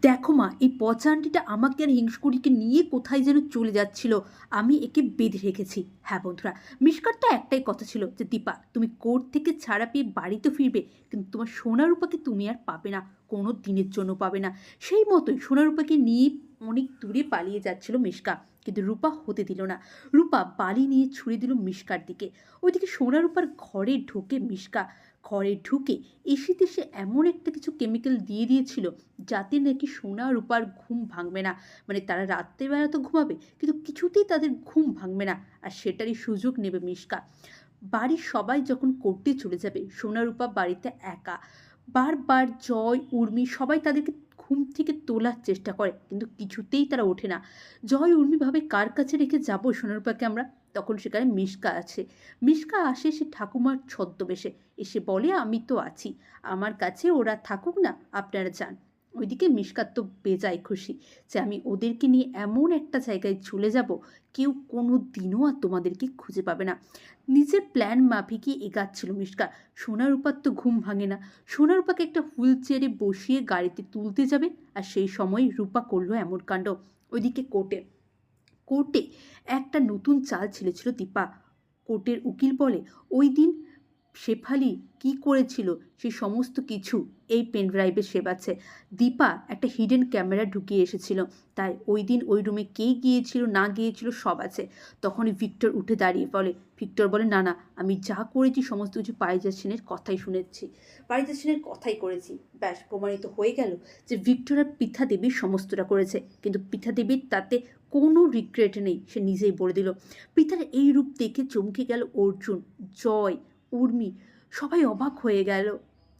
দেখো মা, এই পচা আন্টিটা আমাকে আর হিংসুকুড়িকে নিয়ে কোথায় যেন চলে যাচ্ছিল। আমি একে বেঁধে রেখেছি। হ্যাঁ বন্ধুরা, মিশকার তো একটাই কথা ছিল যে দীপা, তুমি কোর্ট থেকে ছাড়া পেয়ে বাড়িতে ফিরবে, কিন্তু তোমার সোনারূপাকে তুমি আর পাবে না, কোনো দিনের জন্য পাবে না। সেই মতোই সোনারূপাকে নিয়ে অনেক দূরে পালিয়ে যাচ্ছিল মিশকা, কিন্তু রূপা হতে দিল না। রূপা বালি নিয়ে ছুড়ে দিল মিশকার দিকে। ওইদিকে সোনারূপার ঘরে ঢুকে মিশকা, ঘরে ঢুকে এসে তেসে এমন একটা কিছু কেমিক্যাল দিয়ে দিয়েছিল যাতে নাকি সোনা রূপার ঘুম ভাঙবে না। মানে তারা রাত্রেবেলা তো ঘুমাবে, কিন্তু কিছুতেই তাদের ঘুম ভাঙবে না। আর সেটারই সুযোগ নেবে মিশকা। বাড়ির সবাই যখন কোর্টে চলে যাবে, সোনা রূপা বাড়িতে একা। বারবার জয়, উর্মি সবাই তাদেরকে ঘুম থেকে তোলার চেষ্টা করে, কিন্তু কিছুতেই তারা ওঠে না। জয়, উর্মি ভাবে কার কাছে রেখে যাবো সোনারূপাকে আমরা। তখন সেখানে মিশকা আছে। মিশকা আসে সে ঠাকুমার ছদ্মবেশে, এসে বলে আমি তো আছি, আমার কাছে ওরা থাকুক না, আপনারা যান। ওইদিকে মিশকার তো বেজায় খুশি যে আমি ওদেরকে নিয়ে এমন একটা জায়গায় চলে যাব, কেউ কোনো দিনও আর তোমাদেরকে খুঁজে পাবে না। নিজের প্ল্যান মাফিকই এগাচ্ছিল মিশকা। সোনারূপার তো ঘুম ভাঙে না। সোনারূপাকে একটা হুইল চেয়ারে বসিয়ে গাড়িতে তুলতে যাবে, আর সেই সময় রূপা করলো এমন কাণ্ড। ওইদিকে কোর্টে কোর্টে একটা নতুন চাল ছেড়েছিল দীপা। কোর্টের উকিল বলে ওই দিন শেফালি কি করেছিল সে সমস্ত কিছু এই পেন ড্রাইভে সেভ আছে। দীপা একটা হিডেন ক্যামেরা ঢুকিয়ে এসেছিল, তাই ওই দিন ওই রুমে কে গিয়েছিল না গিয়েছিল সব আছে। তখনই ভিক্টর উঠে দাঁড়িয়ে বলে, ভিক্টর বলে না না, আমি যা করেছি সমস্ত কিছু পারিজাত সেনের কথাই শুনেছি, পারিজাত সেনের কথাই করেছি। ব্যাস প্রমাণিত হয়ে গেল যে ভিক্টর আর পৃথা দেবী সমস্তটা করেছে, কিন্তু পৃথা দেবীর তাতে কোনো রিগ্রেট নেই, সে নিজেই বলে দিল। পৃথার এই রূপ দেখে চমকে গেল অর্জুন, জয়, উর্মি, সবাই অবাক হয়ে গেল।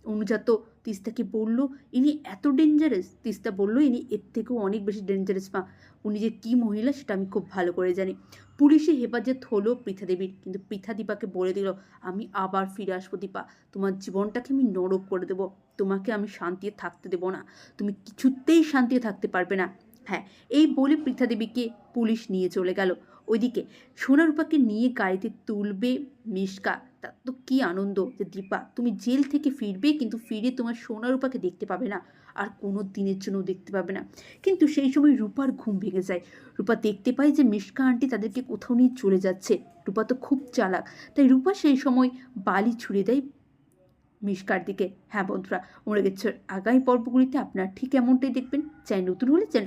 অনুজা তো তিস্তাকে বলল ইনি এত ডেঞ্জারাস, তিস্তা বলল ইনি এর থেকেও অনেক বেশি ডেঞ্জারাস মা, উনি যে কী মহিলা সেটা আমি খুব ভালো করে জানি। পুলিশে হেফাজত হলো পৃথা দেবীর, কিন্তু পৃথা দীপাকে বলে দিল আমি আবার ফিরে আসবো দীপা, তোমার জীবনটাকে আমি নরক করে দেবো, তোমাকে আমি শান্তিতে থাকতে দেবো না, তুমি কিছুতেই শান্তিতে থাকতে পারবে না। হ্যাঁ, এই বলে পৃথা দেবীকে পুলিশ নিয়ে চলে গেল। ওইদিকে সোনারূপাকে নিয়ে গাড়িতে তুলবে মিশকা। তার তো কী আনন্দ যে দীপা তুমি জেল থেকে ফিরবে, কিন্তু ফিরে তোমার সোনারূপাকে দেখতে পাবে না, আর কোনো দিনের জন্য দেখতে পাবে না। কিন্তু সেই সময় রূপার ঘুম ভেঙে যায়। রূপা দেখতে পায় যে মিশকা আন্টি তাদেরকে কোথাও নিয়ে চলে যাচ্ছে। রূপা তো খুব চালাক, তাই রূপা সেই সময় বালি ছুড়ে দেয় মিশকার দিকে। হ্যাঁ বন্ধুরা, মরে গেছে আগামী পর্বগুলিতে আপনারা ঠিক এমনটাই দেখবেন। চাই নতুন হলে চ্যানেল